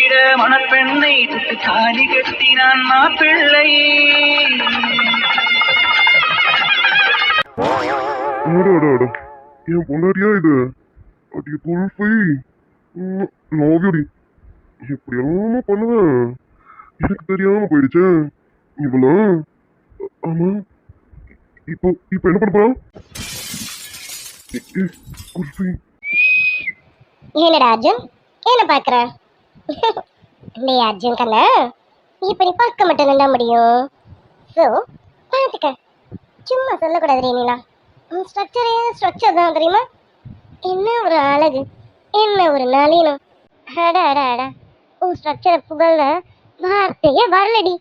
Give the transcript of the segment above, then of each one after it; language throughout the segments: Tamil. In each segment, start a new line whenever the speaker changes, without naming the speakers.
கட்டிட மணப்பெண்ணை தொட்டு தாலி கட்டினான் மாப்பிள்ளை.
என் பொண்டாட்டியா இது? அடி குல்ஃபி, லவ்யூடி. இப்படி எல்லாமே பண்ணுவேன், எனக்கு தெரியாம போயிடுச்சு இவ்வளோ. ஆமா, இப்போ இப்போ என்ன பண்ண போறோம்? குல்ஃபி,
என்னடா அர்ஜுன், என்ன பாக்குற? நீ அர்ஜுன் கண்ணா, இப்ப நீ பார்க்க மட்டும் என்ன முடியும்? ஸோ பார்த்துக்க, சும்மா சொல்லக்கூடாது ரேனிலா. உன் ஸ்ட்ரக்சர் தான் தெரியுமா? என்ன ஒரு அழகு, என்ன ஒரு நளினம். அடா அடா அடா, உன் ஸ்ட்ரக்சரை புகழ்ல வார்த்தையே வரலடி.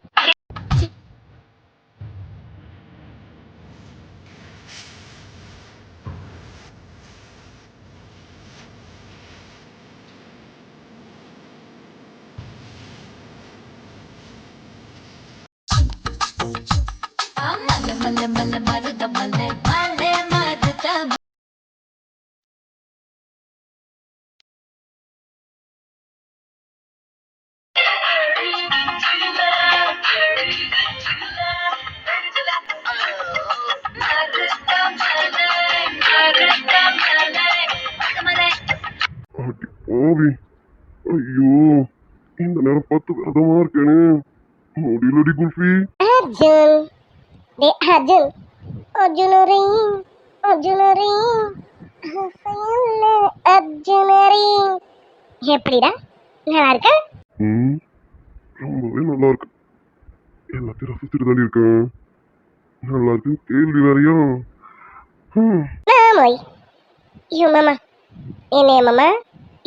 ஓவி, ஐயோ இந்த நேரம் பார்த்து விரதமா இருக்கேனே, முடியலடி குல்ஃபி.
அர்ஜுன், டே அர்ஜுன், அர்ஜுனரே அர்ஜுனரே அர்ஜுனரே, எப்படிடா, நல்லா இருக்க?
ரொம்பவே நல்லா இருக்கு. எல்லாத்தையும் ரசிச்சுட்டு தாண்டி இருக்கேன். நல்லா இருக்கு, கேள்வி வேறையா?
மாமாய், ஐயோ மாமா, என்ன மாமா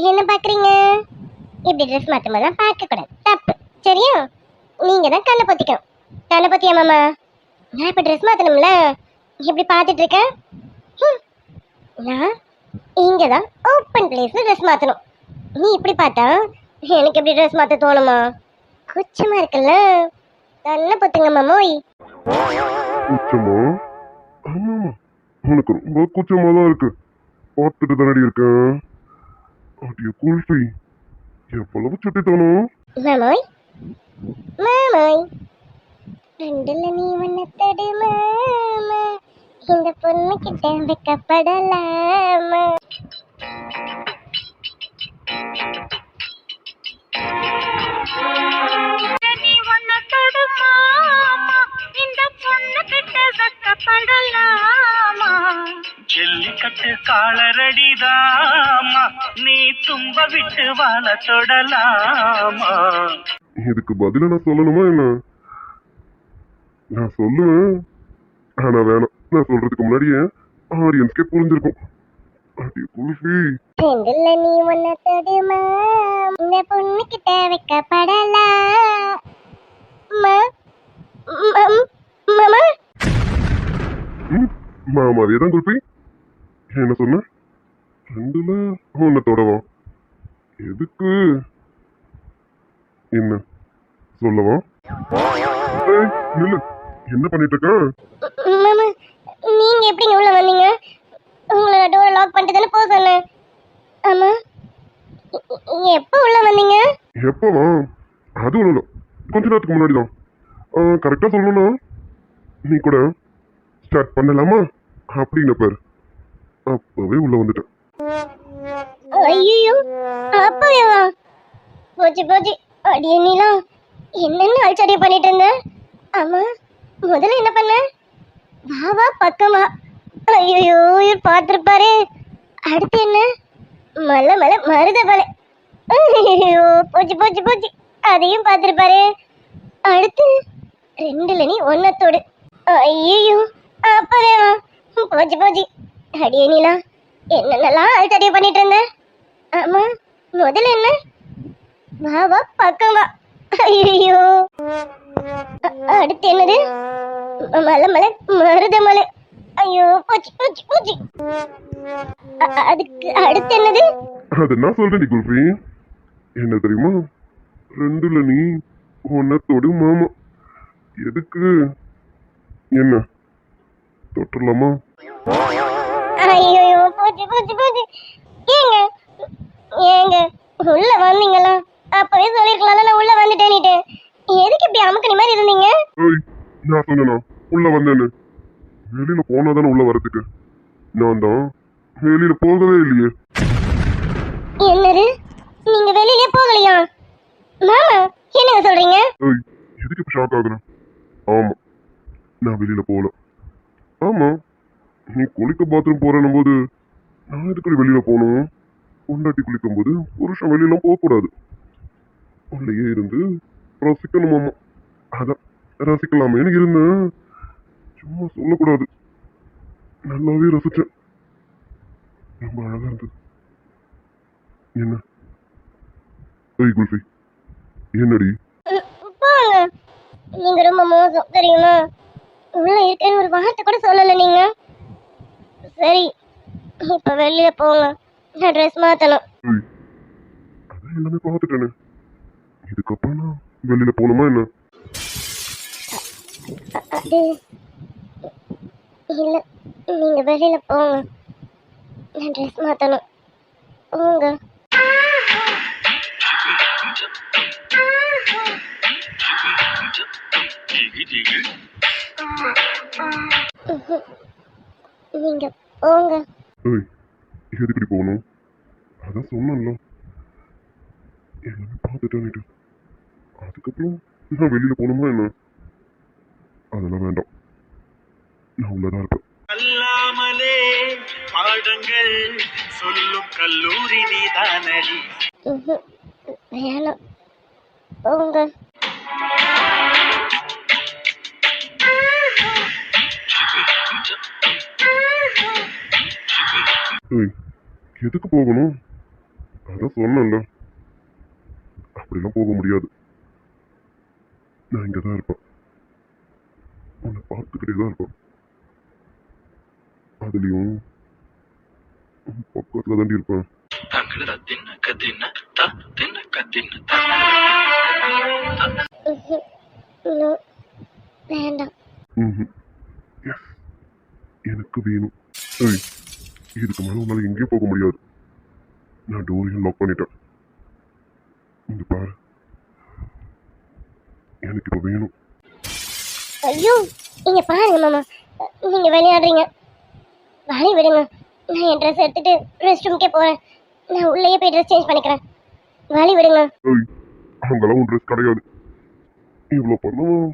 என்ன பாக்குறீங்க? இப்படி ட்ரெஸ் மாத்தும் போது பார்க்க கூடாது, தப்பு, சரியா? நீங்க தான் கண்ணை பொத்திக்கணும். கண்ணை பொத்தியா மாமா? நான் இப்ப ட்ரெஸ் மாத்தணும்ல, இப்படி பார்த்துட்டு இருக்கேன். நான் இங்கதான் ஓப்பன் பிளேஸ்ல ட்ரெஸ் மாத்தணும். நீ இப்படி பார்த்தா எனக்கு எப்படி ட்ரெஸ் மாத்த தோணுமா? குச்சமா இருக்குல்ல, கண்ணை பொத்துங்க மாமோய்.
குச்சமா? ஆமாமா, உனக்கு ரொம்ப குச்சமா தான் இருக்கு, பார்த்துட்டு தானடி இருக்கேன். அடிய குல்ஃபி, எவ்வளவு சுட்டி தோணும்
மாமோய். மாமோய், ரெண்டுல நீ வண்ணத்தடு மாமா, இந்த பொண்ணு கிட்ட வைக்கப்படலாமா?
நீ வண்ணத்தடு மாமா, இந்த பொண்ணு கிட்ட வைக்கப்படலாமா?
ஜல்லிக்கட்டு காலரடிதாமா, நீ தும்ப விட்டு வாழ தொடலாமா?
இதுக்கு பதில நான் சொல்லணுமா என்ன? நான் சொல்லுவேன், ஆனா வேணாம். நான் சொல்றதுக்கு முன்னாடியே ஆடியன்ஸ்க்கே புரிஞ்சிருக்கும். அடி குல்ஃபி,
ரெண்டுல நீ வண்ணத்தடு மாமா, இந்த பொண்ணு கிட்ட வைக்கப்படலாமா? மாமா,
மாமாவே தான் குல்ஃபி. என்ன சொன்ன? ரெண்டுல ஒன்ன தொடவா? எதுக்கு? என்ன சொல்லவா? இல்ல, என்ன பண்ணிட்டு இருக்க?
மாமா, நீங்க எப்படிங்க உள்ள வந்தீங்க? உங்களை டோரை லாக் பண்ணிட்டு தானே போக சொன்னேன். ஆமா, எப்போ உள்ள வந்தீங்க?
எப்பவா? அது ஒண்ணும் இல்ல, கொஞ்ச நேரத்துக்கு முன்னாடி தான். கரெக்டா சொல்லணும்னா நீ கூட ஸ்டார்ட் பண்ணலாமா அப்படின்னு பேர், அப்பவே உள்ள வந்துட்டேன்.
ஐயோ, அப்பவே வா. போச்சு போச்சு, அடியே நீலா, என்னென்ன அல்சடிய பண்ணிட்டு இருந்த? ஆமா, முதல்ல என்ன பண்ண? வா வா பக்கமா. ஐயோ, இவர் பார்த்துருப்பாரு. அடுத்து என்ன? மலை மலை மருத மலை. ஐயோ, போச்சு போச்சு போச்சு, அதையும் பார்த்துருப்பாரு. அடுத்து ரெண்டுல நீ ஒன்னத்தோடு. ஐயோ, அப்பவே வா. போச்சு போச்சு, அடியே நீலா, என்னென்னலாம் அல்சடிய பண்ணிட்டு இருந்த? ஆமா, முதல்ல என்ன? வா வா பக்கம் வா. ஐயோ, அடுத்து என்னது? மலை மலை மருத மலை. ஐயோ, போச்சு போச்சு போச்சு. அதுக்கு அடுத்து என்னது?
அது நான் சொல்றேன் குல்ஃபி, என்ன தெரியுமா? ரெண்டுல நீ ஒன்னத்தோடு மாமா. எதுக்கு? என்ன தொட்டுலாமா?
ஐயோ, போச்சு போச்சு போச்சு. ஏங்க ஏங்க உள்ள வந்தீங்களா? அப்பவே சொல்லிருக்கலாம் நான் உள்ள வந்துட்டேன்னுட்டு. எதுக்கு இப்படி அமுக்கு மாதிரி இருந்தீங்க?
ஏய் நான் சொன்னேனா உள்ள வந்தேன்னு? வெளியில போனாதானே உள்ள வரதுக்கு. நான் தான் வெளியில போகவே இல்லையே.
என்னது? நீங்க வெளியிலே போகலையா? மாமா என்னங்க சொல்றீங்க?
ஏய் எதுக்கு இப்ப ஷாக் ஆகுறேன்? ஆமா நான் வெளியில போகல. ஆமா நீ குளிக்க பாத்ரூம் போறேன்னும் போது நான் எதுக்கு வெளியில போகணும்? பொண்டாட்டி குளிக்கும் போது புருஷன் வெளியெல்லாம் போகக்கூடாது, உள்ளேயே இருந்து ரசிக்கணுமாமா. அதான் ரசிக்கலாமேன்னு இருந்தேன், சும்மா சொல்லக்கூடாது. நல்லாவே ரசிச்சேன், ரொம்ப அழகா இருந்தது. என்ன ஏய் குல்ஃபி என்னடி?
போங்க. நீங்க ரொம்ப மோசம் தெரியுமா? உள்ள இருக்கேன்னு ஒரு வார்த்தை கூட சொல்லல நீங்க. சரி இப்ப வெளியில போங்க, நான் ட்ரெஸ் மாத்தணும்.
ஏய் அதான் எல்லாமே பார்த்துட்டேனே, இதுக்கப்புறம் நான் வெளியில போகணுமா என்ன?
அது இல்ல, நீங்க வெளியில போங்க, நான் ட்ரெஸ் மாத்தணும். போங்க. நீங்க போங்க.
ஏய் எதுக்கடி போகணும்? அதான் சொன்னேன்ல எல்லாமே பார்த்துட்டேன்னுட்டு. அதுக்கப்புறம் நான் வெளியில போகணுமா என்ன? அதெல்லாம் வேண்டாம், நான் உள்ளதான் இருப்பேன்.
அல்லாமலே பாடங்கள் சொல்லும் கல்லூரி நீதானடி.
வேணாம், போங்க.
ஏய் எதுக்கு போகணும்? அதான் சொன்னேன்ல அப்படிலாம் போக முடியாது. நான் இங்கே தான் இருப்பேன், உன்னை பார்த்துக்கிட்டே தான் இருப்பேன். அதுலேயும் பக்கத்தில் தாண்டி இருப்பேன்.
No, வேண்டாம்.
எஸ் எனக்கு வேணும். ஏய் இதுக்கு மேலே உன்னால் எங்கேயும் போக முடியாது. நான் டோரையும் லாக் பண்ணிட்டேன். இங்க பாரு, எனக்கு இப்போ வேணும்.
ஐயோ இங்க பாருங்க மாமா, நீங்க விளையாடுறீங்க. வழி விடுங்க, நான் என் ட்ரெஸ் எடுத்துட்டு ரெஸ்ட் ரூம்க்கே போறேன். நான் உள்ளேயே போய் ட்ரெஸ் சேஞ்ச் பண்ணிக்கிறேன். வழி விடுங்க.
ஏய் அங்கெல்லாம் உன் ட்ரெஸ் கிடையாது. இவ்வளோ பண்ணோம்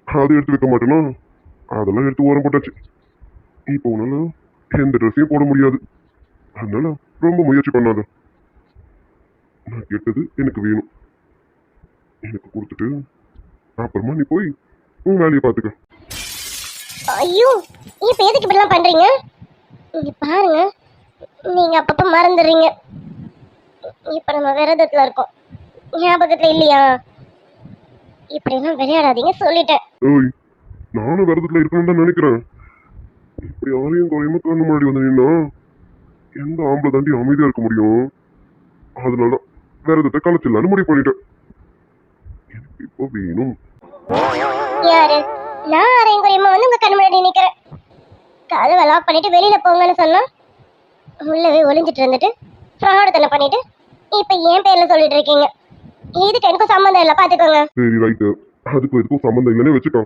அதை எடுத்து வைக்க மாட்டேனா? அதெல்லாம் எடுத்து ஓரம் போட்டாச்சு. இப்போ உன்னால எந்த ட்ரெஸ்ஸையும் போட முடியாது, அதனால ரொம்ப முயற்சி பண்ணாத. நான் கேட்டது எனக்கு வேணும், எனக்கு கொடுத்துட்டு அப்புறமா நீ போய் உன் வேலையை பார்த்துக்க.
ஐயோ இப்ப எதுக்கு இப்படிலாம் பண்றீங்க? இங்க பாருங்க, நீங்க அப்பப்ப மறந்துடுறீங்க. இப்ப நம்ம விரதத்துல இருக்கோம், ஞாபகத்துல இல்லையா? இப்படிலாம் விளையாடாதீங்க சொல்லிட்டேன்.
ஏய் நானும் விரதத்தில் இருக்கணும்னு தான் நினைக்கிறேன். இப்படி யாரையும் குறையுமா கண்ணு முன்னாடி வந்து நின்னா எந்த ஆம்பளை தாண்டி அமைதியாக இருக்க முடியும்? அதனால விரதத்தை கலைச்சிடலான்னு முடிவு பண்ணிட்டேன். எனக்கு இப்போ வேணும்.
யாரு? நான் அரையும் குறையமா வந்து உங்க கண்ணு முன்னாடி நிக்கிறேன். கதவை லாக் பண்ணிட்டு வெளியில போங்கன்னு சொன்னா உள்ளவே ஒளிஞ்சிட்டு இருந்துட்டு ஃப்ராடு பண்ணிட்டு இப்ப என் பேர்ல சொல்லிட்டு இருக்கீங்க. இதுக்கு எனக்கும் சம்மந்தம் இல்லை, பாத்துக்கோங்க.
சரி ரைட்டு, அதுக்கும் இதுக்கும் சம்மந்தம் இல்லைன்னே வச்சுக்கோ.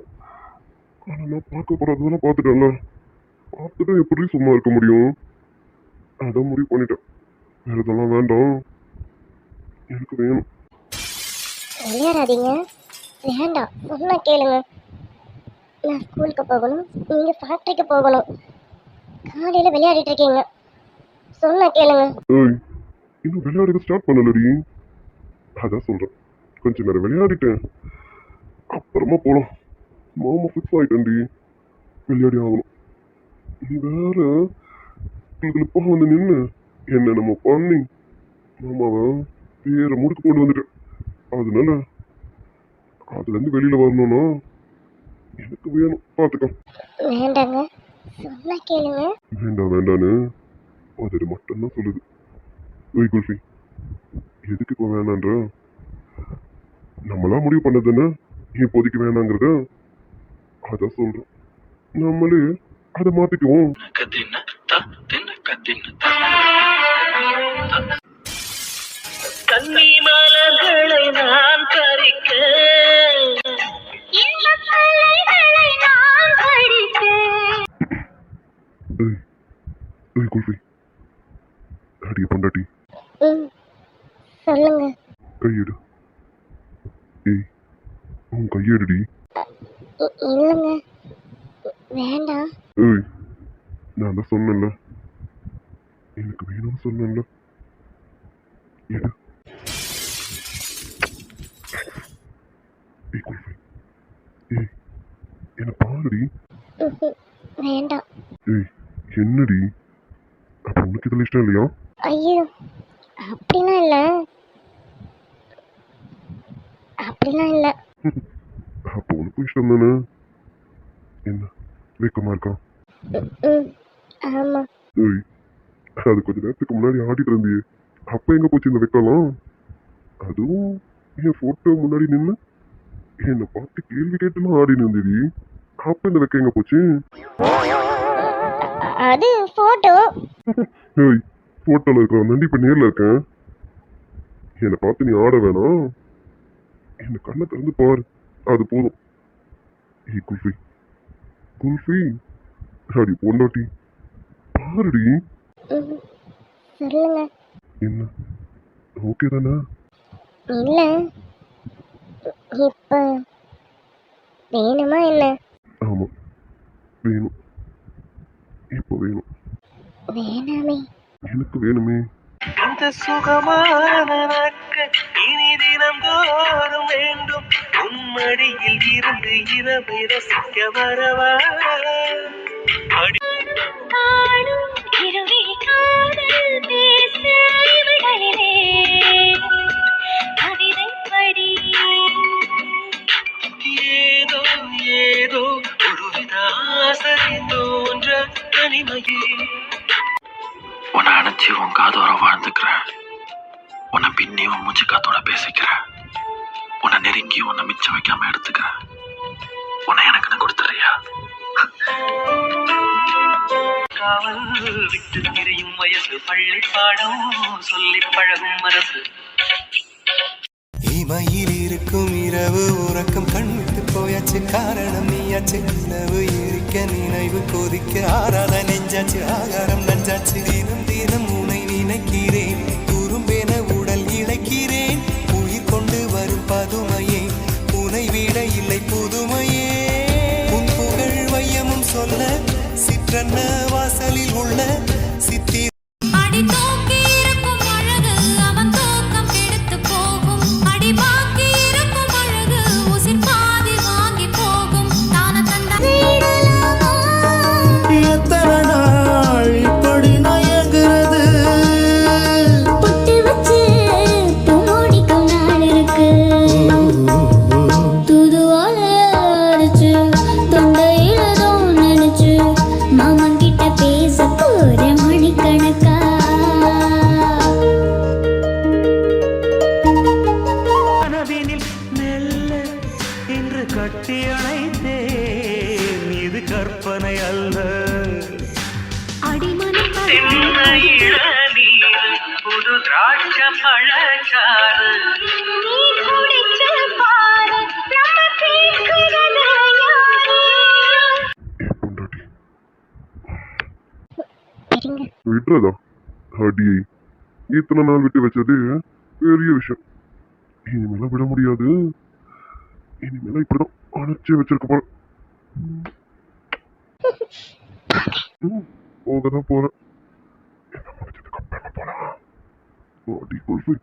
ஆனால் நான் பார்க்க போகிறதெல்லாம் பார்த்துட்டேன்ல, பார்த்துட்டு எப்படி சும்மா இருக்க முடியும்? அதான் முடிவு பண்ணிட்டேன், வேறு இதெல்லாம் வேண்டாம், எனக்கு வேணும்.
விளையாடாதீங்க, வேண்டாம், சொன்னா கேளுங்க. நான் ஸ்கூலுக்கு போகணும், நீங்க ஃபேக்டரிக்கு போகணும். காலையில விளையாடிட்டு இருக்கீங்க, சொன்னா கேளுங்க.
ஏய் இன்னும் விளையாடுறது ஸ்டார்ட் பண்ணலடி. அதான் சொல்கிறேன், கொஞ்ச நேரம் விளையாடிட்டேன், அப்புறமா போகலாம். மாமா ஃபிக்ஸ் ஆகிட்டேன்டி, விளையாடி ஆகணும். நீ வேற உங்களுக்கு வந்து நின்று என்ன நம்ம பண்ணி மாமாவை வேற முடுக்கு கொண்டு வந்துட்டேன். அதனால அதுலேருந்து வெளியில் வரணும்னா எனக்கு வேணும், பார்த்துக்கோ.
வேண்டாங்க, சொன்னா கேளுங்க.
வேண்டாம் வேண்டான்னு அது மட்டும்தான் சொல்லுது. ஓய் குல்ஃபி எதுக்கு இப்போ வேணான்ற? நம்மளா முடிவு பண்ணதுன்னு இப்போதைக்கு வேணாங்கிறத அதான் சொல்கிறேன். நம்மளே அதை மாற்றிக்குவோம்.
கன்னி மலர்களை நான் பறிக்க
இந்த கலைகளை நான் படிக்க.
ஏய் ஏய் குல்ஃபி, அடிய பொண்டாட்டி,
ம் சொல்லுங்க.
கையெடு. ஏய் உன் கையெடுடி.
இல்லைங்க, வேண்டாம்.
ஏய் நான் தான் சொன்னேன்ல, எனக்கு வேணும்னு சொன்னேன்ல. எடு. ஏய் குல்ஃபி, ஏய் என்ன பாருடி.
வேண்டாம்.
ஏய் என்னடி, அப்ப உனக்கு இதில் இஷ்டம் இல்லையா?
ஐயோ, அப்படிலாம் இல்லை, அப்படிலாம் இல்லை.
அப்போ உனக்கும் இஷ்டம் தானே? என்ன வெக்கமா இருக்கா?
ம் ஆமாம்.
ஏய் அது கொஞ்ச நேரத்துக்கு முன்னாடி ஆடிட்டு இருந்தியே, அப்ப எங்க போச்சு இந்த வெக்கலாம்? அதுவும் என் போட்டோ முன்னாடி நின்று என்னை பார்த்து கேள்வி கேட்டுலாம் ஆடினு இருந்தீடி, அப்ப இந்த வெக்கம் எங்க போச்சு?
அது ஃபோட்டோ.
ஏய் போட்டோல இருக்கிற இப்ப நேர்ல இருக்கேன், என்னை பார்த்து நீ ஆட வேணாம், என்ன கண்ணை திறந்து பாரு, அது போதும். ஏய் குல்ஃபி, குல்ஃபி அடி பொண்டாட்டி பாருடி.
சொல்லுங்க.
என்ன ஓகே தானே?
இல்லை, இப்போ வேணுமா என்ன?
ஆமா வேணும், இப்போ வேணும்.
வேணாமே.
எனக்கு வேணுமே.
இந்த சுகமான நாட்கள் இனி தினந்தோறும் வேண்டும். உம்மடியில் இருந்து இரவை ரசிக்க வரவா?
காணும் இரவில் காதல் பேச இவர்களிலே கவிதை படி.
ஏதோ ஏதோ ஒருவித ஆசை தோன்ற தனிமையில்
உன்னை அணைச்சி உன் காதோர வாழ்ந்துக்கிறேன், உன்னை பின்னி உன் மூச்சு காத்தோட பேசிக்கிறேன், உன்னை நெருங்கி உன்னை மிச்சம் வைக்காம எடுத்துக்கிறேன், உன்னை எனக்குன்னு கொடுத்துறியா?
காவல் விட்டு திரியும் வயசு, பள்ளி பாடம் சொல்லி பழகும் மரசு.
இமையில் இருக்கும் இரவு உறக்கம் கண்விட்டு போயாச்சு, காரணம் நீயாச்சு. நிலவு எரிக்க நினைவு கொதிக்க ஆறாத நெஞ்சாச்சு, ஆகாரம் நஞ்சாச்சு. தினம் தினம் உனை நினைக்கிறேன், குறும்பென உடல் இழைக்கிறேன். உயிர் கொண்டு வரும் பதுமையே, உனை விட இல்லை புதுமையே. உன் புகழ் வையமும் சொல்ல சிற்றன்ன வாசலில் உள்ள சித்தி
அடி தூக்கி இருக்கும் அழகு அவன் தூக்கம் கெடுத்து போகும். அடி பாக்கி இருக்கும் அழகு உசிர் பாதி வாங்கி போகும். தான தந்த
எத்தனை நாள் இப்படி நயங்குறது?
புட்டு வச்சு பூமோடிக்கும் நாள் இருக்கு. தூதுவால அடிச்சு தொண்டையில தான் நினைச்சு மாமன் கிட்ட பேச போற மணிக்கணக்கா.
கனவினில் மெல்ல இன்று கட்டி அணைத்தேன், இது கற்பனை அல்ல.
அடிமனம்
தென்ன இளநீர் புது திராட்ச பழச்சாறு,
நீ குடிச்சு பாரு நம்ம கேட்கிறது யாரு?
ஏ பொண்டாட்டி
சரிங்க.
விட்டுறதா? அடியை இத்தனை நாள் விட்டு வச்சது பெரிய விஷயம், இனிமேலாம் விட முடியாது. இனிமேலாம் இப்படிதான் அணைச்சே வச்சிருக்க போறேன். போகதான் போறேன். என்ன முடிச்சதுக்கு அப்புறமா போலாம். அடி குல்ஃபி.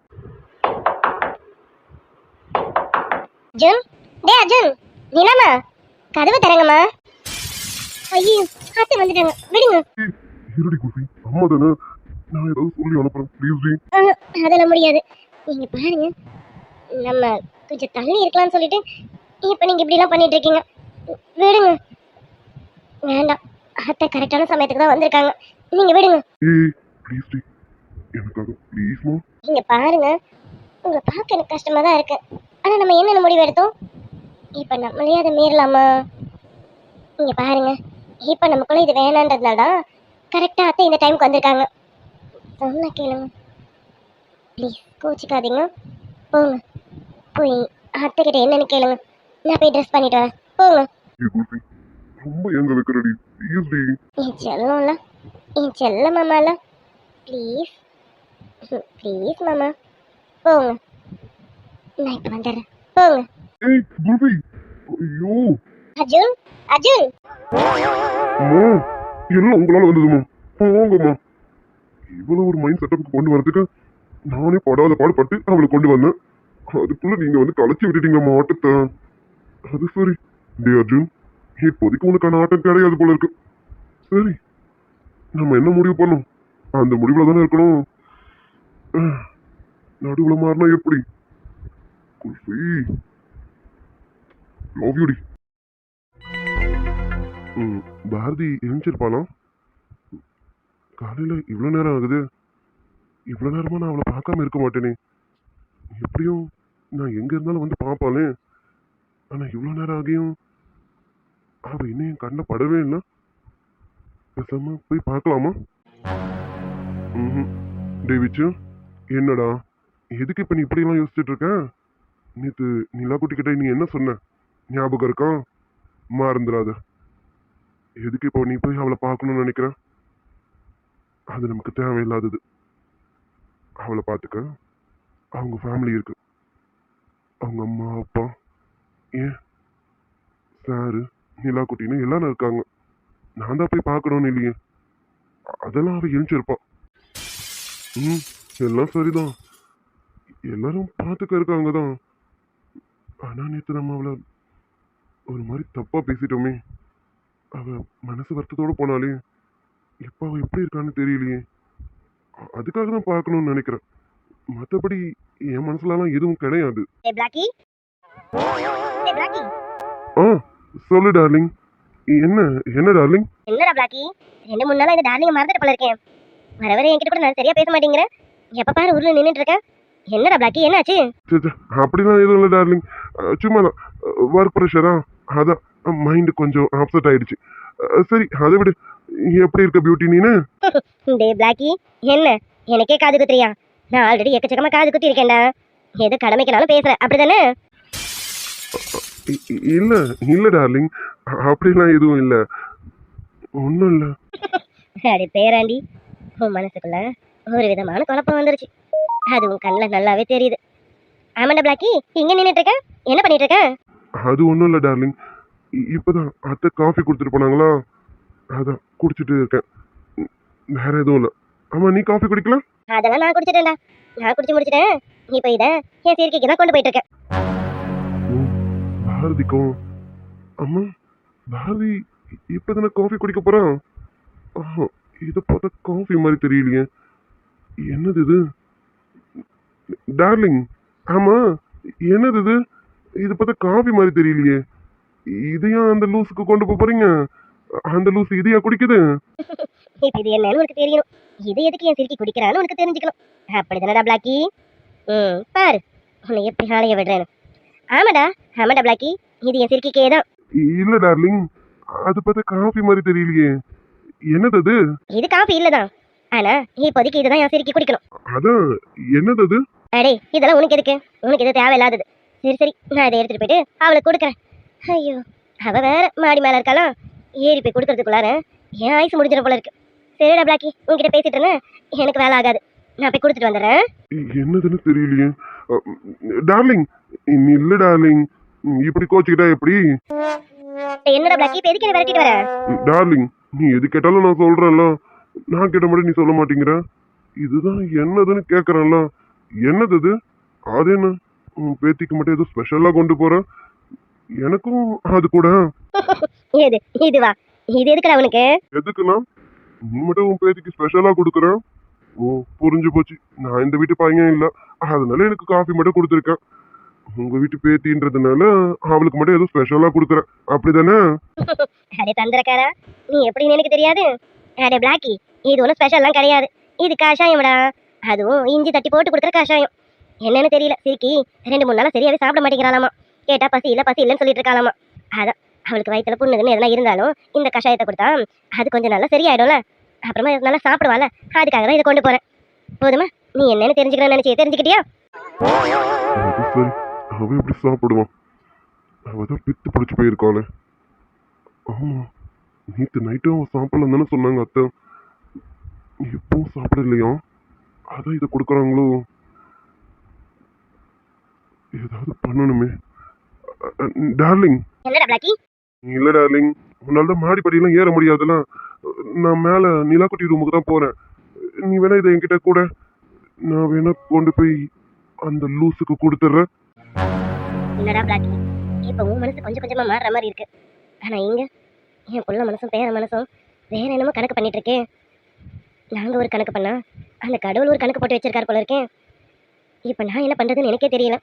அர்ஜுன், டே அர்ஜுன், நிலாமா கதவை தரங்கம்மா. ஐயோ, அத்தை வந்துட்டாங்க, விடுங்க.
ஏய், இருடி குல்ஃபி, அம்மா தானே, நான் ஏதாவது சொல்லி அனுப்புறேன் ப்ளீஸ் டி.
அதெல்லாம் முடியாது. நீங்க பாருங்க, நம்ம கொஞ்சம் தள்ளி இருக்கலாம்னு சொல்லிட்டு இப்போ நீங்க இப்படிலாம் பண்ணிட்டு இருக்கீங்க. விடுங்க. வேண்டாம், அத்தை கரெக்டான சமயத்துக்கு தான் வந்திருக்காங்க, நீங்க விடுங்க.
ஏய் ப்ளீஸ் டி, எனக்காக ப்ளீஸ்மா.
நீங்க பாருங்க, உங்களை பார்க்க எனக்கு கஷ்டமா தான் இருக்கு. ஆனா நம்ம என்னென்ன முடிவு எடுத்தோம்? இப்போ நம்மளே அதை மீறலாமா? நீங்க பாருங்க, இப்போ நமக்குள்ள இது வேணான்றதுனால தான் கரெக்டாக அத்தை இந்த டைமுக்கு வந்திருக்காங்க. சொன்னா கேளுங்க. ப்ளீஸ் கோச்சிக்காதீங்க. போங்க, போய் அத்தைக்கிட்ட என்னன்னு கேளுங்க. நான் போய் ட்ரெஸ் பண்ணிட்டு வரேன். போங்க.
ஏ குல்ஃபி, ரொம்ப எங்க வைக்கிறடி ப்ளீஸ் டி.
என் செல்லம்ல, என் செல்ல மாமால, ப்ளீஸ் ப்ளீஸ் மாமா, போங்க. நான் இப்போ வந்துடுறேன். போங்க.
ஏய் குல்ஃபி, ஐயோ
அர்ஜுன், அர்ஜுன்.
அம்மா, எல்லாம் உங்களால வந்ததுமா. போங்கம்மா. இவ்வளவு ஒரு மைண்ட் செட்டப்புக்கு கொண்டு வரதுக்கு நானே படாத பாடுபட்டு அவளை கொண்டு வந்தேன். அதுக்குள்ள நீங்க வந்து களைச்சி விட்டுட்டீங்கம்மா ஆட்டத்தை. அது சரி. டே அர்ஜுன், இப்போதைக்கு உனக்கான ஆட்டம் கிடையாது போல இருக்கு. சரி, நம்ம என்ன முடிவு பண்ணோம் அந்த முடிவுல தானே இருக்கணும். நடுவுல மாறினா எப்படி? குல்ஃபி, லவ் யூடி. பாரதி எழுந்திருப்பானா? காலையில இவ்வளவு நேரம் ஆகுது. இவ்வளவு நேரமா நான் அவளை பார்க்காம இருக்க மாட்டேனே. எப்படியும் நான் எங்க இருந்தாலும் வந்து பார்ப்பாளே. ஆனா இவ்வளவு நேரம் ஆகியும் அவ இன்னும் என் கண்ணில் படவே இல்லை. பேசாம போய் பார்க்கலாமா? டே விச்சு, என்னடா எதுக்கு இப்ப நீ இப்படியெல்லாம் யோசிச்சுட்டு இருக்க? நேத்து நிலா குட்டிக்கிட்ட நீ என்ன சொன்ன ஞாபகம் இருக்கா? மறந்துடாத. எதுக்கு இப்போ நீ போய் அவளை பார்க்கணும்னு நினைக்கிற? அது நமக்கு தேவையில்லாதது. அவளை பார்த்துக்க அவங்க ஃபேமிலி இருக்கு. அவங்க அம்மா அப்பா, ஏன் சாரு, நிலா குட்டின்னு எல்லாரும் இருக்காங்க. நான் தான் போய் பார்க்கணும்னு இல்லையே. அதெல்லாம் அவ எழுந்திருப்பா. எல்லாம் சரிதான். எல்லாரும் பார்த்துக்க இருக்காங்க தான். ஆனா நேற்று நம்ம அவளை ஒரு மாதிரி தப்பா பேசிட்டோமே. அவ மனசு வருத்தத்தோட போனாலே. இப்ப அவ எப்படி இருக்கான்னு தெரியலையே. அதுக்காக தான் பார்க்கணும்னு நினைக்கிறேன். மற்றபடி என் மனசுலலாம் எதுவும் கிடையாது.
ஏய் பிளாக்கி, ஏய் பிளாக்கி.
ஆ சொல்லு டார்லிங். என்ன டார்லிங்?
என்னடா பிளாக்கி, 2-3 நாளா இந்த டார்லிங்க மறந்துட்டு போல இருக்கேன். வர வர என்கிட்ட கூட நான் சரியா பேச மாட்டேங்கிறேன். எப்ப பாரு ஊர்ல நின்றுட்டு இருக்கேன். என்னடா பிளாக்கி, என்னாச்சு?
சரி, அப்படிலாம் எதுவும் இல்லை டார்லிங். சும்மா தான் ஒர்க் ப்ரெஷரா, அதான் மைண்டு கொஞ்சம் அப்செட் ஆயிடுச்சு. சரி, அதை விடு. எப்படி இருக்க பியூட்டி நீனு?
டே பிளாக்கி, என்ன எனக்கே காது குத்துறியா? நான் ஆல்ரெடி எக்கச்சக்கமா காது குத்தி இருக்கேன்டா. எது கடமைக்குனாலும் பேசுறேன், அப்படிதானே?
இல்ல இல்ல டார்லிங், அப்படிலாம் எதுவும் இல்லை. ஒன்றும் இல்லை.
அடி பேராண்டி, உன் மனசுக்குள்ள ஒரு விதமான குழப்பம் வந்துருச்சு. அது உன் கண்ணில் நல்லாவே தெரியுது. ஆமாண்டா பிளாக்கி, இங்க நின்றுட்டு இருக்க, என்ன பண்ணிட்டு இருக்க?
அது ஒன்றும் இல்லை டார்லிங். இப்போதான் அத்தை காஃபி கொடுத்துட்டு போனாங்களா, அதான் குடிச்சிட்டு இருக்கேன். வேற எதுவும் இல்லை. ஆமா, நீ காஃபி குடிக்கல?
அதெல்லாம் நான் குடிச்சிட்டேன்டா. நான் குடிச்சு முடிச்சிட்டேன். இப்போ இதை என் சேர்க்கைக்கு தான் கொண்டு போயிட்டு இருக்கேன்.
பாரதிக்கும் அம்மா, பாரதி இப்பதானே காஃபி குடிக்க போறான். இதை பார்த்தா காஃபி மாதிரி தெரியலையே. என்னது இது டார்லிங்? ஆமா, என்னது இது? இது பார்த்தா காஃபி மாதிரி தெரியலையே. இதையா அந்த லூஸுக்கு கொண்டு போக போறீங்க? அந்த லூஸ் இதையா குடிக்குது?
இப்போ இது என்னன்னு உனக்கு தெரியணும். இது எதுக்கு என் சிரிக்கி குடிக்கிறான்னு உனக்கு தெரிஞ்சுக்கணும். அப்படிதானடா பிளாக்கி? பாரு உன்னை எப்படி ஆளைய விடுறேன்னு. ஆமாடா ஆமாடா பிளாக்கி, இது என் சிரிக்கிக்கே தான்.
இல்ல டார்லிங், அது பார்த்தா காஃபி மாதிரி தெரியலையே. என்னது அது?
இது காஃபி இல்லதான். ஆனா இப்போதைக்கு இதுதான் என் சிரிக்கி குடிக்கணும்.
அதான், என்னது அது?
அடே, இதெல்லாம் உனக்கு எதுக்கு? உனக்கு இது தேவையில்லாதது. சரி சரி, நான் இதை எடுத்துட்டு போயிட்டு அவளுக்கு கொடுக்குறேன். ஐயோ, அவ வேற மாடி மேல இருக்காளாம். ஏறி போய் கொடுக்கறதுக்குள்ளார என் ஆயுசு முடிஞ்சிட போல இருக்கு. சரிடா பிளாக்கி, உங்ககிட்ட பேசிட்டு இருந்தேன், எனக்கு வேலை ஆகாது. நான் போய் கொடுத்துட்டு வந்துடுறேன்.
என்னதுன்னு தெரியலையே. டார்லிங், இல்ல டார்லிங், இப்படி கோச்சுக்கிட்டா எப்படி?
என்னடா பிளாக்கி, இப்ப எதுக்கு என்ன விரட்டிட்டு வர?
டார்லிங், நீ எது கேட்டாலும் நான் சொல்றேன்ல. நான் கேட்ட மாதிரி நீ சொல்ல மாட்டேங்கிற. இதுதான் என்னதுன்னு கேக்குறேன்ல. என்னது இது? அது என்ன, உன் பேத்திக்கு மட்டும் ஏதோ ஸ்பெஷலா கொண்டு போற? எனக்கும் அது கூட.
எது இதுவா? இது எதுக்குடா உனக்கு?
எதுக்குன்னா, நீ மட்டும் உன் பேத்திக்கு ஸ்பெஷலா கொடுக்குற. ஓ, புரிஞ்சு போச்சு. நான் இந்த வீட்டு பையன் இல்ல, அதனால எனக்கு காஃபி மட்டும் கொடுத்துருக்கேன். உங்க வீட்டு பேத்தின்றதுனால அவளுக்கு மட்டும் ஏதோ ஸ்பெஷலா கொடுக்குறேன், அப்படிதானே?
அடே தந்திரக்காரா, நீ எப்படின்னு எனக்கு தெரியாது. அடே பிளாக்கி, இது ஒன்றும் ஸ்பெஷல்லாம் கிடையாது. இது கஷாயம்டா. அதுவும் இஞ்சி தட்டி போட்டு கொடுக்குற கஷாயம். என்னன்னு தெரியல, சிரிக்கி 2-3 நாளா சரியாவே சாப்பிட மாட்டேங்கிறாளாமா. கேட்டா பசி இல்லைன்னு சொல்லிட்டு இருக்காளாமா. அதான் அவளுக்கு வயிற்றுல புண்ணுதுன்னு எதனா இருந்தாலும் இந்த கஷாயத்தை கொடுத்தா அது கொஞ்சம் நல்லா சரியாயிடும்ல. அப்புறமா நல்லா சாப்பிடுவாள். அதுக்காக தான் இதை கொண்டு போறேன். போதுமா? நீ என்னன்னு தெரிஞ்சுக்கணும்னு நினைச்சே தெரிஞ்சுக்கிட்டியா?
அது சரி, அவன் எப்படி சாப்பிடுவான்? அவ தான் பித்து பிடிச்சி போயிருக்காளே. ஆமா, நேற்று நைட்டும் அவன் சாப்பிடலாம் தானே சொன்னாங்க அத்தை. எப்பவும் சாப்பிடலையா? அதான் இதை கொடுக்குறாங்களோ? ஏதாவது பண்ணணுமே. டார்லிங்.
என்னடா பிளாக்கி?
இல்ல டார்லிங், உன்னால தான் மாடிப்படியெல்லாம் ஏற முடியாதுல்ல. நான் மேலே நிலாக்குட்டி ரூமுக்கு தான் போறேன். நீ வேணா இதை என்கிட்ட கூட, நான் வேணா கொண்டு போய் அந்த லூசுக்கு கொடுத்துட்றேன்.
என்னடா பிளாக்கி, இப்போ உன் மனசு கொஞ்சம் கொஞ்சமா மாறுற மாதிரி இருக்கு. ஆனா இங்க என் புள்ள மனசும் பேர மனசும் வேற என்னமோ கணக்கு பண்ணிட்டு இருக்கேன். நாங்க ஒரு கணக்கு பண்ணா அந்த கடவுள் ஒரு கணக்கு போட்டு வச்சிருக்காரு போல இருக்கேன். இப்போ நான் என்ன பண்றதுன்னு எனக்கே தெரியல.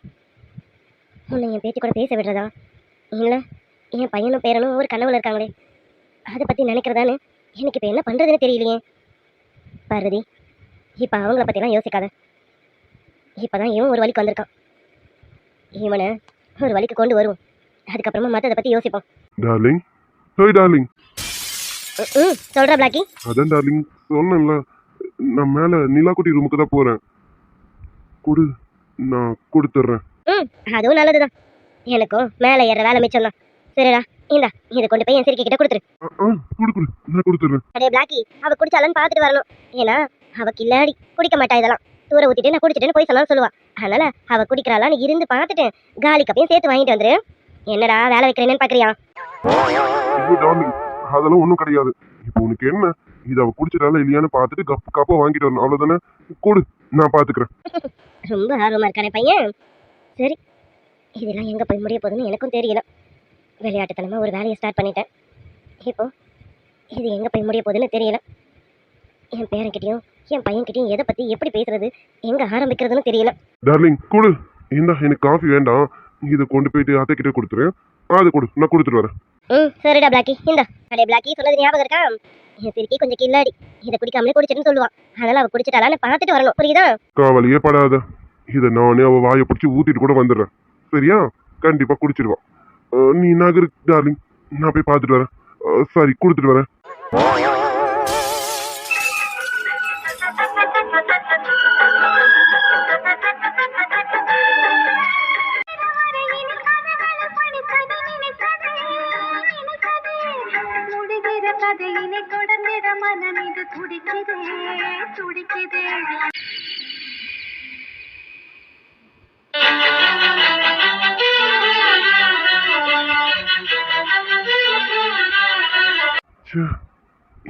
உன்னை என் பேத்தி கூட பேச விடுறதா இல்ல என் பையனும் பேரனும் ஒரு கனவுல இருக்காங்களே அதை பத்தி நினைக்கிறதான்னு எனக்கு இப்போ என்ன பண்றதுன்னு தெரியலையே. பார்வதி, இப்போ அவங்கள பத்திலாம் யோசிக்காத. இப்போதான் இவன் ஒரு வழிக்கு வந்திருக்கான். இவனை ஒரு வழிக்கு கொண்டு வருவோம், அதுக்கப்புறமா மற்றதை பத்தி யோசிப்போம்.
டார்லிங், ஹோய் டார்லிங்.
சொல்ற பிளாக்கி.
அதான் டார்லிங் சொன்னேன்ல, நான் மேலே நிலாக்குட்டி ரூமுக்கு தான் போறேன். கொடு, நான் கொடுத்துட்றேன்.
அதுவும் நல்லதுதான். எனக்கும் மேலே ஏற வேலை மிச்சம் தான். சரிடா, இந்தா இதை கொண்டு போய் என் சிரிக்கி கிட்ட கொடுத்துரு.
கொடு, நான் கொடுத்துட்றேன்.
அடே பிளாக்கி, அவ குடிச்சாலன்னு பார்த்துட்டு வரணும். ஏன்னா அவ கில்லாடி குடிக்க மாட்டா. இதெல்லாம் தூர ஊத்திட்டு நான் குடிச்சிட்டேன்னு போய் சொன்னாலும் சொல்லுவா. அதனால அவ குடிக்கிறாளான்னு இருந்து பார்த்துட்டு காலி கப்பையும் சேர்த்து வாங்கிட்டு வந்துரு. என்னடா வேலை வைக்கிறேன்னு பாக்குறியா?
டார்லிங், அதெல்லாம் ஒன்றும் கிடையாது. இப்போ உனக்கு என்ன, இதை அவ குடிச்சிட்டால இல்லையான்னு பார்த்துட்டு கப்பை வாங்கிட்டு வரணும், அவ்வளோதானே? கொடு, நான் பார்த்துக்கிறேன்.
ரொம்ப ஆர்வமா இருக்கானே பையன். சரி, இதெல்லாம் எங்க போய் முடிய போகுதுன்னு எனக்கும் தெரியல. விளையாட்டுத்தனமா ஒரு வேலையை ஸ்டார்ட் பண்ணிட்டேன். இப்போ இது எங்க போய் முடிய போகுதுன்னு தெரியல. என் பேரன்கிட்டயும் என் பையன்கிட்டயும் எதை பத்தி எப்படி பேசுறது, எங்க ஆரம்பிக்கிறதுன்னு தெரியல.
டார்லிங் கொடு, இந்தா எனக்கு காஃபி வேண்டாம், இதை கொண்டு போயிட்டு அத்தை கிட்ட கொடுத்துரு. அது கொடு, நான் கொடுத்துட்டு வரேன்.
சரிடா பிளாக்கி, இந்த அடே பிளாக்கி சொன்னது ஞாபகம் இருக்கா? என் சிரிக்கி கொஞ்சம் கில்லாடி, இதை குடிக்காமலே குடிச்சிட்டுன்னு சொல்லுவான். அதனால அவ குடிச்சிட்டாலான்னு பார்த்துட்டு வரணும், புரியுதா?
காவலையே படாத, இதை நானே அவ வாயை பிடிச்சி ஊத்திட்டு கூட வந்துடுறேன். சரியா? கண்டிப்பா குடிச்சிடுவான். நீ நகரு டார்லிங், நான் போய் பார்த்துட்டு வரேன். சாரி, கொடுத்துட்டு வரேன்.
கதையினை தொடர்ந்திட மனம் இது துடிக்குதே துடிக்குதே.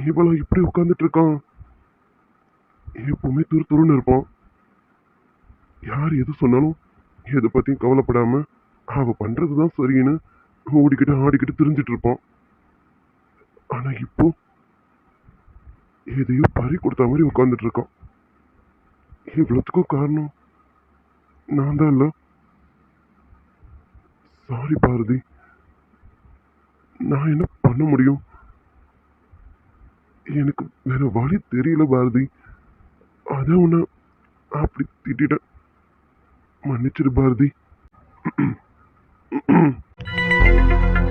இவ்வளவு இப்படி உட்காந்துட்டு இருக்கான். எப்பவுமே துரு துருன்னு இருப்பான். யார் எது சொன்னாலும் எதை பத்தியும் கவலைப்படாம அவ பண்றதுதான் சரின்னு ஓடிக்கிட்டு ஆடிக்கிட்டு திரிஞ்சிட்டு இருப்பான். ஆனா இப்போ எதையோ பறி கொடுத்த மாதிரி உட்காந்துட்டு இருக்கான். இவ்வளவுக்கும் காரணம் நான் தான் இல்ல. சாரி பாரதி, நான் என்ன பண்ண முடியும்? எனக்கு வேற வழி தெரியல பாரதி. அதான் உன்னை அப்படி திட்டிட்டேன், மன்னிச்சிரு பாரதி.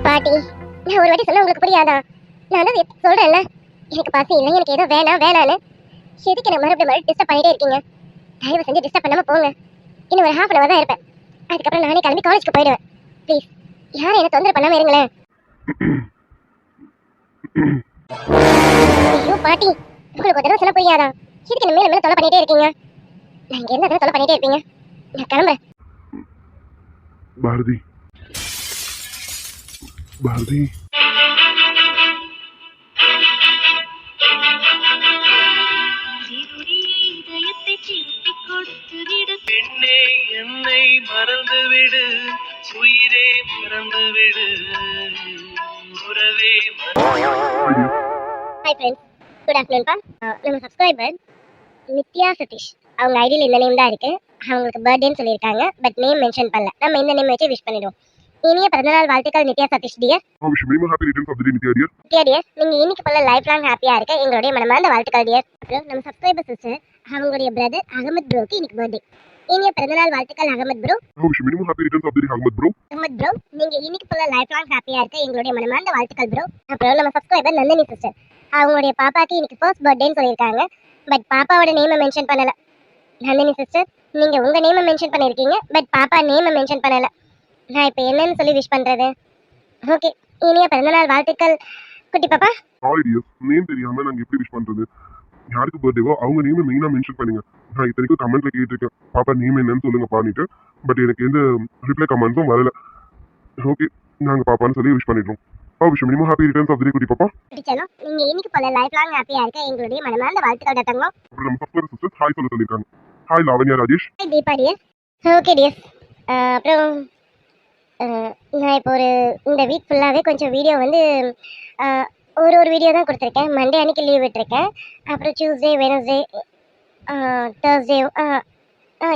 பாட்டி, நான் ஒரு வாட்டி சொன்னா உங்களுக்கு புரியாதா? நான் தான் சொல்றேன்ல, எனக்கு பசி இல்லை, எனக்கு ஏதோ வேணாம் வேணான்னு. எதுக்கு என்ன மறுபடியும் டிஸ்டர்ப் பண்ணிட்டே இருக்கீங்க? தயவு செஞ்சு டிஸ்டர்ப் பண்ணாம போங்க. இன்னும் ஒரு ½ தான் இருப்பேன், அதுக்கப்புறம் நானே கிளம்பி காலேஜ்க்கு போயிடுவேன். ப்ளீஸ் யாரும் என்ன தொந்தரவு பண்ணாம இருங்களேன். ஐயோ பாட்டி, உங்களுக்கு ஒரு தடவை சொல்ல புரியாதா? எதுக்கு என்ன மேல மேல தொலை பண்ணிட்டே இருக்கீங்க? நான் இங்க என்ன தொலை பண்ணிட்டே இருப்பீங்க? நான் கிளம்புறேன்.
பாரதி, பாரதி,
பெண்ணே என்னை மறந்துவிடு, உயிரே மறந்துவிடு, உறவே
ஹாய் ஃப்ரெண்ட்ஸ், குட் ஆஃப்டர்நூன் பா. நம்ம சப்ஸ்கிரைபர் நித்யா சதீஷ், அவங்க ஐடியில் இந்த நேம் தான் இருக்கு. அவங்களுக்கு பர்த்டேன்னு சொல்லியிருக்காங்க, பட் நேம் மென்ஷன் பண்ணல. நம்ம இந்த நேம் வச்சு விஷ் பண்ணிடுவோம். இனிய பிறந்தநாள் வாழ்த்துக்கள் நித்யா சதீஷ் டியர். நித்யா டியர், நீங்க இன்னைக்கு போல லைஃப் லாங் ஹாப்பியா இருக்க எங்களுடைய மனமார்ந்த வாழ்த்துக்கள் டியர். அப்புறம் நம்ம சப்ஸ்கிரைபர் சிஸ்டர், அவங்களுடைய பிரதர் அகமத் ப்ரோக்கு இன்னைக்கு பர்த்டே. இனிய பிறந்தநாள் வாழ்த்துக்கள் அகமத் ப்ரோ. அகமத் ப்ரோ, நீங்க இன்னைக்கு போல லைஃப் லாங் ஹாப்பியா இருக்க எங்களுடைய மனமார்ந்த வாழ்த்துக்கள் ப்ரோ. அப்புறம் நம்ம சப்ஸ்கிரைபர் நந்தினி சிஸ்டர், அவங்களுடைய பாப்பாக்கு இன்னைக்கு ஃபர்ஸ்ட் பர்த்டேன்னு சொல்லியிருக்காங்க, பட் பாப்பாவோட நேமை மென்ஷன் பண்ணல. நந்தினி சிஸ்டர், நீங்க உங்க நேமை மென்ஷன் பண்ணிருக்கீங்க, பட் பாப்பா நேமை மென்ஷன் பண்ணல. நான் இப்போ என்னன்னு சொல்லி விஷ் பண்றது? ஓகே, இனிய பிறந்தநாள் வாழ்த்துக்கள் குட்டி பாப்பா.
சாரி டியர்ஸ், நேம் தெரியாம நாங்க எப்படி விஷ் பண்றது? யாருக்கு பர்த்டேவோ அவங்க நேம் மெயினா மென்ஷன் பண்ணுங்க. நான் இத்தனைக்கும் கமெண்ட்ல கேட்டிருக்கேன் பாப்பா நேம் என்னன்னு சொல்லுங்க பானிட்டு, பட் எனக்கு எந்த ரிப்ளை கமெண்ட்ஸும் வரல. ஓகே, நாங்க பாப்பான்னு சொல்லி விஷ் பண்ணிடுறோம். Wish many many happy returns of the day குட்டி பாப்பா.
குட்டிச்சலோ, நீங்க இன்னைக்கு போல லைஃப் லாங் ஹாப்பியா இருக்க எங்களுடைய மனமார்ந்த வாழ்த்துக்கள் தங்கோ.
அப்புறம் நம்ம சப்ஸ்கிரைபர் சிஸ்டர் ஹாய் சொல்ல சொல்லியிருக்காங்க. Hi Lavanya Rajesh.
Hi Deepa dear. Okay dear. அப்புறம் நான் இப்போ இந்த வீக் ஃபுல்லாகவே கொஞ்சம் வீடியோ வந்து ஒரு வீடியோ தான் கொடுத்துருக்கேன். மண்டே அன்னைக்கு லீவ் விட்டுருக்கேன். அப்புறம் டியூஸ்டே, வெனஸ்டே, தேர்ஸ்டே,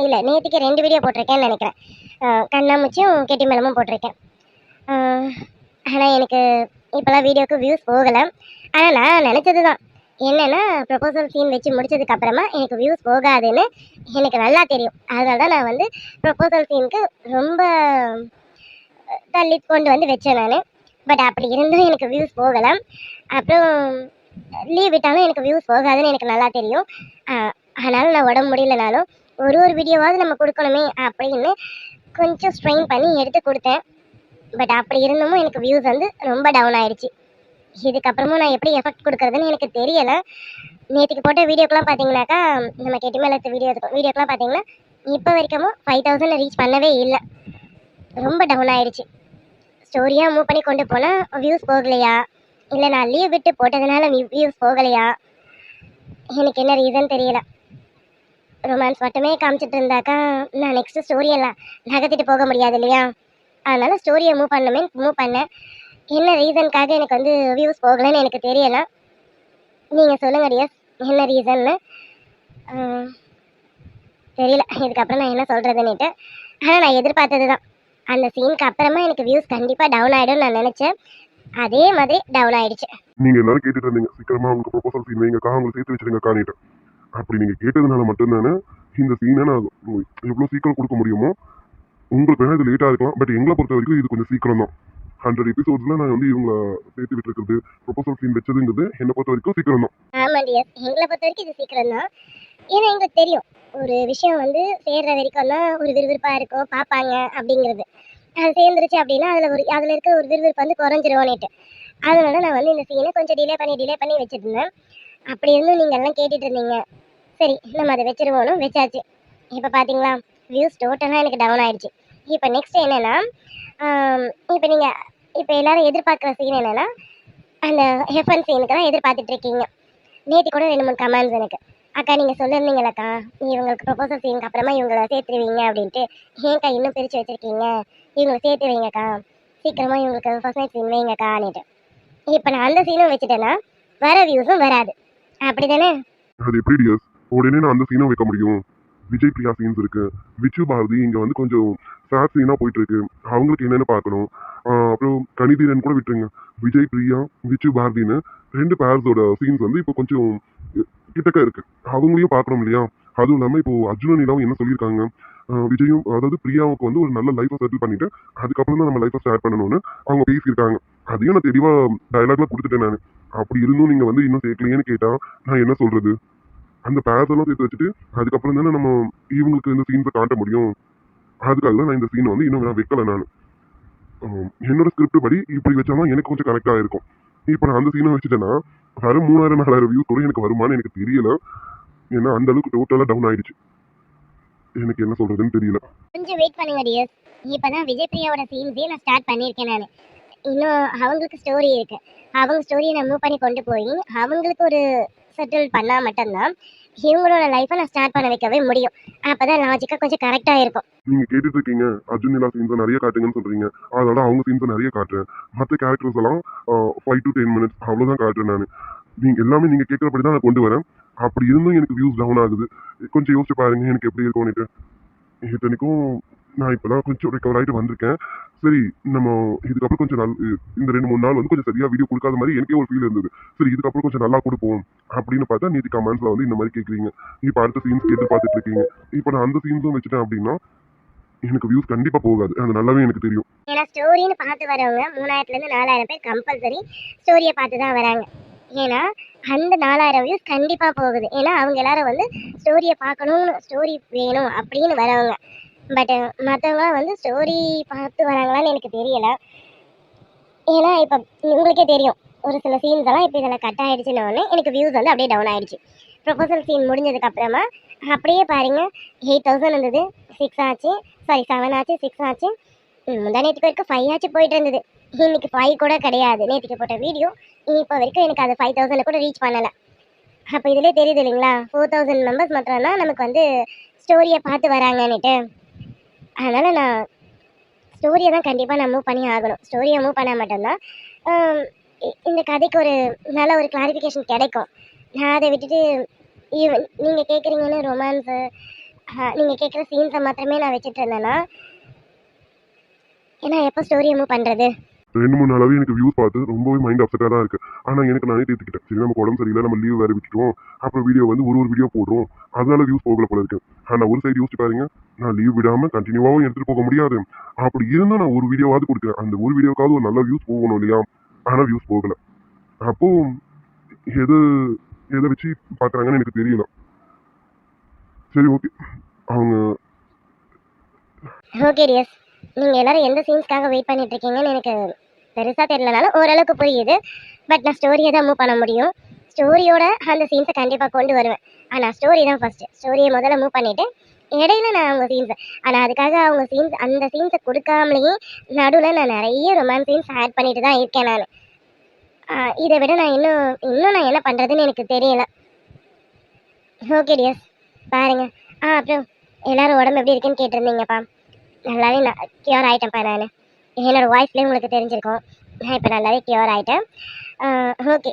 இல்லை நேற்றுக்கு 2 வீடியோ போட்டிருக்கேன்னு நினைக்கிறேன். கண்ணாமூச்சியும் கெட்டி மேளமும் போட்டிருக்கேன். ஆனால் எனக்கு இப்போலாம் வீடியோவுக்கு வியூஸ் போகலை. ஆனால் நான் நினச்சது தான் என்னென்னா, ப்ரொபோசல் சீன் வச்சு முடிச்சதுக்கப்புறமா எனக்கு வியூஸ் போகாதுன்னு எனக்கு நல்லா தெரியும். அதனால தான் நான் வந்து ப்ரொபோசல் சீனுக்கு ரொம்ப தள்ளி கொண்டு வந்து வச்சேன் நான். பட் அப்படி இருந்தும் எனக்கு வியூஸ் போகலை. அப்புறம் லீவ் விட்டாலும் எனக்கு வியூஸ் போகாதுன்னு எனக்கு நல்லா தெரியும். ஆனாலும் நான் உடம்பு முடியலனாலும் ஒரு வீடியோவாவது நம்ம கொடுக்கணுமே அப்படின்னு கொஞ்சம் ஸ்ட்ரெயின் பண்ணி எடுத்து கொடுத்தேன். பட் அப்படி இருந்தும் எனக்கு வியூஸ் வந்து ரொம்ப டவுன் ஆயிடுச்சு. இதுக்கப்புறமும் நான் எப்படி எஃபெக்ட் கொடுக்குறதுன்னு எனக்கு தெரியலை. நேற்றுக்கு போட்ட வீடியோக்கெலாம் பார்த்தீங்கன்னாக்கா, நம்ம கெட்டி மேளத்து வீடியோக்கெலாம் பார்த்தீங்கன்னா இப்போ வரைக்கும் 5000 ரீச் பண்ணவே இல்லை. ரொம்ப டவுன் ஆயிடுச்சு. ஸ்டோரியாக மூவ் பண்ணி கொண்டு போனால் வியூஸ் போகலையா, இல்லை நான் லீவ் விட்டு போட்டதுனால வியூஸ் போகலையா, எனக்கு என்ன ரீசன் தெரியல. ரொமான்ஸ் மட்டுமே காமிச்சிட்டு இருந்தாக்கா நான் நெக்ஸ்ட்டு ஸ்டோரியெல்லாம் நகர்த்திட்டு போக முடியாது இல்லையா? அதனால் ஸ்டோரியை மூவ் பண்ணேன். என்ன ரீசனுக்காக எனக்கு வந்து வியூஸ் போகலைன்னு எனக்கு தெரியலை. நீங்கள் சொல்லுங்கள் டியர்ஸ், என்ன ரீசன்னு தெரியல. இதுக்கப்புறம் நான் என்ன சொல்கிறதுன்னுட்டு. ஆனால் நான் எதிர்பார்த்தது தான். அந்த சீனுக்கு அப்புறமா எனக்கு வியூஸ் கண்டிப்பாக டவுன் ஆகிடும்னு நான் நினச்சேன். அதே மாதிரி டவுன் ஆகிடுச்சு.
நீங்க எல்லாரும் கேட்டுட்டு இருந்தீங்க சீக்கிரமா அவங்க ப்ரொபோசல் சீன் வைங்கக்கா, அவங்க சேர்த்து வச்சிருங்கக்கான்னுட்டு. அப்படி நீங்க கேட்டதுனால மட்டும்தானே இந்த சீனை நான் எவ்வளோ சீக்கிரம் கொடுக்க முடியுமோ. உங்களுக்கு வேணா இது லேட்டாக இருக்கலாம், பட் எங்களை பொறுத்த வரைக்கும் இது கொஞ்சம் சீக்கிரம் தான். 100 எபிசோட்ஸில் நான் வந்து இவங்களை சேர்த்து விட்டுருக்குறது, ப்ரொபோசல் சீன் வச்சதுங்கிறது என்னை பொறுத்த வரைக்கும் சீக்கிரம் தான்.
ஆமாம் டியர், எங்களை பொறுத்த வரைக்கும் இது சீக்கிரம் தான். ஏன்னா எங்களுக்கு தெரியும் ஒரு விஷயம் வந்து சேர்ற வரைக்கும் தான் ஒரு விறுவிறுப்பாக இருக்கும், பார்ப்பாங்க அப்படிங்கிறது. அது சேர்ந்துருச்சு அப்படின்னா அதில் இருக்க ஒரு விறுவிறுப்பு வந்து குறைஞ்சிருவோன்னுட்டு. அதனால நான் வந்து இந்த சீனை கொஞ்சம் டிலே பண்ணி வச்சுருந்தேன். அப்படி இருந்தும் நீங்கள் எல்லாம் கேட்டுட்டு இருந்தீங்க. சரி, நம்ம அதை வச்சிருவோனும் வச்சாச்சு. இப்போ பார்த்தீங்களா, வியூஸ் டோட்டலாக எனக்கு டவுன் ஆகிடுச்சு. இப்போ நெக்ஸ்ட் என்னென்னா, இப்போ எல்லோரும் எதிர்பார்க்குற சீன் என்னென்னா, அந்த ஹெஃபன் சீனுக்கு தான் எதிர்பார்த்துட்ருக்கீங்க. நேற்று கூட 2-3 கமெண்ட்ஸ் எனக்கு, அக்கா நீங்கள் சொல்லியிருந்தீங்களக்கா இவங்களுக்கு ப்ரொபோசல் சீனுக்கு அப்புறமா இவங்களை சேர்த்துருவீங்க அப்படின்ட்டு, ஏன்க்கா இன்னும் பிரித்து வச்சுருக்கீங்க, இவங்களை சேர்த்து வைங்கக்கா, சீக்கிரமாக இவங்களுக்கு ஃபர்ஸ்ட் நைட் சீன் வைங்கக்கான்னுட்டு. இப்போ நான் அந்த சீனும் வச்சுட்டேன்னா வர வியூஸும் வராது, அப்படி தானே?
அது எப்படி டியர்ஸ், உடனே நான் அந்த சீனும் வைக்க முடியும்? விஜய் பிரியா சீன்ஸ் இருக்கு, விச்சு பாரதி இங்கே வந்து கொஞ்சம் சேட் சீனாக போயிட்டு இருக்கு, அவங்களுக்கு என்னென்னு பார்க்கணும். அப்புறம் கணிதீரன் கூட விட்டுருங்க, விஜய் பிரியா விச்சு பாரதின்னு 2 பேர்ஸோட சீன்ஸ் வந்து இப்போ கொஞ்சம் கிட்டக்க இருக்கு, அவங்களையும் பார்க்கணும் இல்லையா? அதுவும் இல்லாமல் இப்போ அர்ஜுன நிலாவும் என்ன சொல்லியிருக்காங்க, விஜயும் அதாவது பிரியாவுக்கு வந்து ஒரு நல்ல லைஃப்பை செட்டில் பண்ணிட்டு அதுக்கப்புறம் தான் நம்ம லைஃப்பை ஸ்டார்ட் பண்ணணும்னு அவங்க பேசியிருக்காங்க. அதையும் நான் தெளிவாக டயலாக்லாம் கொடுத்துட்டேன் நான். அப்படி இருந்தும் நீங்கள் வந்து இன்னும் சேர்க்கலையேன்னு கேட்டால் நான் என்ன சொல்கிறது? அந்த பேர்ஸ் எல்லாம் சேர்த்து வச்சுட்டு அதுக்கப்புறம் தானே நம்ம இவங்களுக்கு இந்த சீன்ஸை காட்ட முடியும். அதுக்காக தான் நான் இந்த சீனை வந்து இன்னும் நான் வைக்கலை. நான் என்னோட ஸ்கிரிப்ட் படி இப்படி வச்சாலும் எனக்கு கொஞ்சம் கரெக்டாக இருக்கும். இப்போ நான் அந்த சீனை வச்சுட்டேன்னா வர 3000-4000 வியூஸ் கூட எனக்கு வருமானு எனக்கு தெரியல. ஏன்னா அந்த அளவுக்கு டோட்டலாக டவுன் ஆயிடுச்சு. எனக்கு என்ன சொல்றதுன்னு தெரியல.
கொஞ்சம் வெயிட் பண்ணுங்க டியர். இப்போதான் விஜய் பிரியாவோட சீன்ஸே நான் ஸ்டார்ட் பண்ணியிருக்கேன். நான் இன்னும் அவங்களுக்கு ஸ்டோரி இருக்கு, அவங்க ஸ்டோரியை நான் மூவ் பண்ணி கொண்டு போய் அவங்களுக்கு ஒரு செட்டில் பண்ணால் மட்டும்தான் இவங்களோட லைஃப்பை நான் ஸ்டார்ட் பண்ண வைக்கவே முடியும். அப்போதான் லாஜிக்காக கொஞ்சம் கரெக்டாக இருக்கும்.
நீங்க கேட்டுட்டு இருக்கீங்க அர்ஜுன் நிலா சீன்ஸை நிறைய காட்டுங்கன்னு சொல்றீங்க, அதனால அவங்க சீன்ஸை நிறைய காட்டுறேன். மற்ற கேரக்டர்ஸ் எல்லாம் 5 to 10 minutes அவ்வளோதான் காட்டுறேன் நான். நீங்க எல்லாமே நீங்க கேட்குறபடி தான் நான் கொண்டு வரேன். அப்படி இருந்தும் எனக்கு வியூஸ் டவுன் ஆகுது. கொஞ்சம் யோசிச்சு பாருங்க எனக்கு எப்படி இருக்கும்னுட்டு. இத்தனைக்கும் நான் இப்போதான் கொஞ்சம் ரெக்கவர் ஆகிட்டு வந்திருக்கேன். சரி, நம்ம இதுக்கப்புறம் கொஞ்சம் இந்த 2-3 நாள் வந்து கொஞ்சம் சரியா வீடியோ கொடுக்காத மாதிரி எனக்கே ஒரு ஃபீல் இருந்தது. சரி, இதுக்கப்புறம் கொஞ்சம் நல்லா கொடுப்போம் அப்படின்னு பார்த்தா நீதி கமெண்ட்ஸ்ல வந்து இந்த மாதிரி கேட்குறீங்க. இப்போ அடுத்த சீன்ஸ் கேட்டு பார்த்துட்டு இருக்கீங்க. இப்போ நான் அந்த சீன்ஸும் வச்சுட்டேன் அப்படின்னா எனக்கு வியூஸ் கண்டிப்பா போகாது, அது நல்லாவே எனக்கு தெரியும்.
ஏன்னா ஸ்டோரின்னு பார்த்து வரவங்க 3000-4000 பேர் கம்பல்சரி ஸ்டோரியை பார்த்து தான் வராங்க. ஏன்னா அந்த 4000 வியூஸ் கண்டிப்பாக போகுது. ஏன்னா அவங்க எல்லாரும் வந்து ஸ்டோரியை பார்க்கணும்னு, ஸ்டோரி வேணும் அப்படின்னு வரவங்க. பட் மற்றவங்க வந்து ஸ்டோரி பார்த்து வராங்களான்னு எனக்கு தெரியலை. ஏன்னா இப்போ உங்களுக்கே தெரியும், ஒரு சில சீன்ஸ் எல்லாம் இப்போ இதில் கட் ஆகிடுச்சுன்னு எனக்கு வியூஸ் வந்து அப்படியே டவுன் ஆகிடுச்சு. ப்ரொபோசல் சீன் முடிஞ்சதுக்கப்புறமா அப்படியே பாருங்கள், 8000 இருந்தது, 6 ஆச்சு, சாரி 7 ஆச்சு, 6 ஆச்சு, முந்தா நேற்றுக்கு வரைக்கும் 5 ஆச்சு போயிட்டு இருந்தது. இன்னைக்கு 5 கூட கிடையாது. நேற்றுக்கு போட்ட வீடியோ இப்போ வரைக்கும் எனக்கு அது 5000 கூட ரீச் பண்ணலை. அப்போ இதிலே தெரியுது இல்லைங்களா, 4000 மெம்பர்ஸ் மாத்திரம் தான் நமக்கு வந்து ஸ்டோரியை பார்த்து வராங்கன்னுட்டு. அதனால் நான் ஸ்டோரியை தான் கண்டிப்பாக நான் மூவ் பண்ணி ஆகணும். ஸ்டோரியை மூவ் பண்ணால் மட்டும்தான் இந்த கதைக்கு ஒரு நல்ல ஒரு கிளாரிஃபிகேஷன் கிடைக்கும். நான் அதை விட்டுட்டு நீங்கள் கேட்குறீங்கன்னு ரொமான்ஸு, நீங்கள் கேட்குற சீன்ஸை மாத்திரமே நான் வச்சுட்டு இருந்தேன்னா ஏன்னா எப்போ ஸ்டோரியை மூவ் பண்ணுறது?
2-3 நாளாவே எனக்கு வியூஸ் பார்த்து ரொம்பவே மைண்ட் அப்செட்டாக தான் இருக்குது. ஆனால் எனக்கு நானே தேர்த்துக்கிட்டேன், சரி நமக்கு உடம்பு சரியில்லை, நம்ம லீவ் வேறு விட்டுட்டோம், அப்புறம் வீடியோ வந்து ஒரு வீடியோ போடுறோம், அதனால வியூஸ் போகல போல இருக்கு. ஆனால் ஒரு சைடு யோசிச்சு பாருங்க, நான் லீவ் விடாமல் கண்டினியூவாகவும் எடுத்துகிட்டு போக முடியாது. அப்படி இருந்தும் நான் ஒரு வீடியோவாவது கொடுக்குறேன். அந்த ஒரு வீடியோக்காவது ஒரு நல்ல வியூஸ் போகணும் இல்லையா? ஆனால் வியூஸ் போகலை. அப்போது எதை வச்சு பார்க்குறாங்கன்னு எனக்கு தெரியல. சரி, ஓகே. அவங்க
ஓகே டியர்ஸ், நீங்கள் எல்லாரும் எந்த சீன்ஸ்க்காக வெயிட் பண்ணிட்டு இருக்கீங்கன்னு எனக்கு பெருசாக தெரியலனாலும் ஓரளவுக்கு புரியுது. பட் நான் ஸ்டோரியை தான் மூவ் பண்ண முடியும். ஸ்டோரியோட அந்த சீன்ஸை கண்டிப்பாக கொண்டு வருவேன். ஆனால் ஸ்டோரி தான் ஃபஸ்ட்டு. ஸ்டோரியை முதல்ல மூவ் பண்ணிவிட்டு இடையில நான் அவங்க சீன்ஸை, ஆனால் அதுக்காக அவங்க சீன்ஸ், அந்த சீன்ஸை கொடுக்காமலேயே நடுவில் நான் நிறைய ரொமான்ஸ் சீன்ஸ் ஆட் பண்ணிட்டு தான் இருக்கேன் நான். இதை விட நான் இன்னும் நான் என்ன பண்ணுறதுன்னு எனக்கு தெரியல. ஓகே டியர்ஸ், பாருங்கள். அப்புறம் எல்லோரும் உடம்பு எப்படி இருக்குன்னு கேட்டிருந்தீங்கப்பா. நல்லாவே நான் க்யூர் ஆகிட்டேன்ப்பா. நான் என்னோடய வாய்ஸ்லேயே உங்களுக்கு தெரிஞ்சிருக்கோம், நான் இப்போ நல்லாவே க்யூர் ஆகிட்டேன். ஓகே,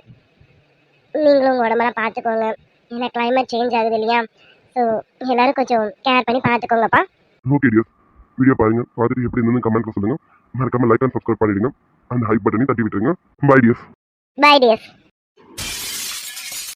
நீங்களும் உங்கள் உடம்பெல்லாம் பார்த்துக்கோங்க. ஏன்னா கிளைமேட் சேஞ்ச் ஆகுது இல்லையா? ஸோ எல்லோரும் கொஞ்சம் கேர் பண்ணி பார்த்துக்கோங்கப்பா.
ஓகே டியர்ஸ், வீடியோ பாருங்கள், பார்த்துட்டு எப்படி இருந்ததுன்னு கமெண்ட்டில் சொல்லுங்கள். மறக்காமல் லைக் அண்ட் சப்ஸ்கிரைப் பண்ணிவிடுங்க. அந்த ஹைப் பட்டனையும் தட்டி விட்டுருங்க. Bye dears.
Bye tears.